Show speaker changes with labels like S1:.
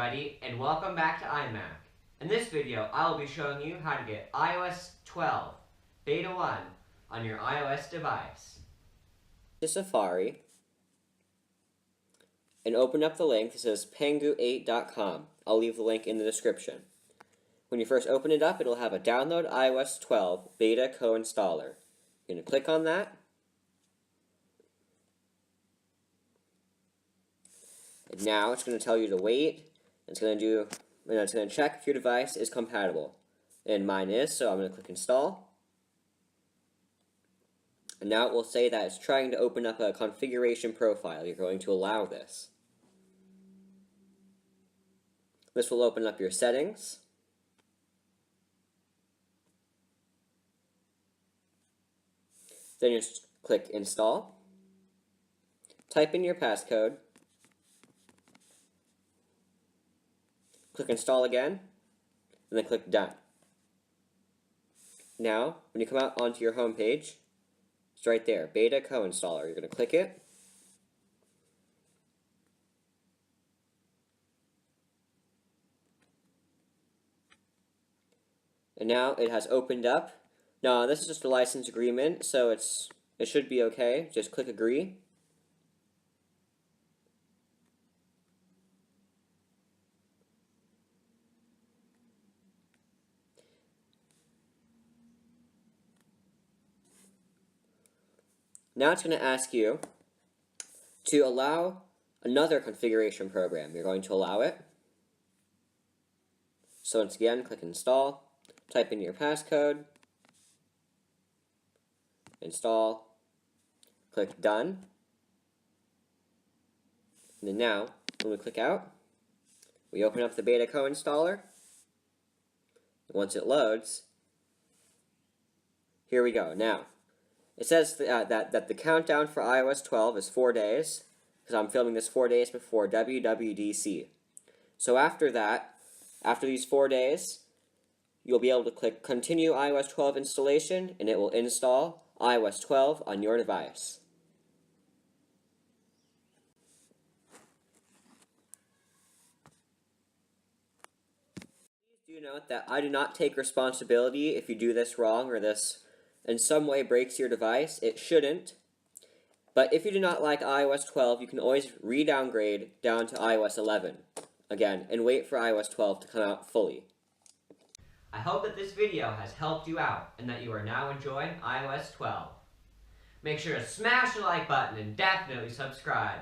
S1: everybody, and welcome back to iMac. In this video, I will be showing you how to get iOS 12 Beta 1 on your iOS device. To Safari, and open up the link that says pengu8.com. I'll leave the link in the description. When you first open it up, it'll have a Download iOS 12 Beta Co-installer. You're going to click on that. And now it's going to tell you to wait. It's going to check if your device is compatible. And mine is, so I'm going to click install. And now it will say that it's trying to open up a configuration profile. You're going to allow this. This will open up your settings. Then you just click install. Type in your passcode. Click install again, and then click done. Now, when you come out onto your home page, it's right there, Beta Co-installer. You're going to click it. And now it has opened up. Now, this is just a license agreement, so it should be okay. Just click agree. Now it's going to ask you to allow another configuration program. You're going to allow it. So once again, click install, type in your passcode, install, click done. And then now, when we click out, we open up the Beta Co-installer. Once it loads, here we go. Now, it says that the countdown for iOS 12 is 4 days, because I'm filming this 4 days before WWDC. So after that, after these 4 days, you'll be able to click Continue iOS 12 installation, and it will install iOS 12 on your device. Please do note that I do not take responsibility if you do this wrong or this in some way breaks your device. It shouldn't. But if you do not like iOS 12, you can always re-downgrade down to iOS 11 again and wait for iOS 12 to come out fully. I hope that this video has helped you out and that you are now enjoying iOS 12. Make sure to smash the like button and definitely subscribe.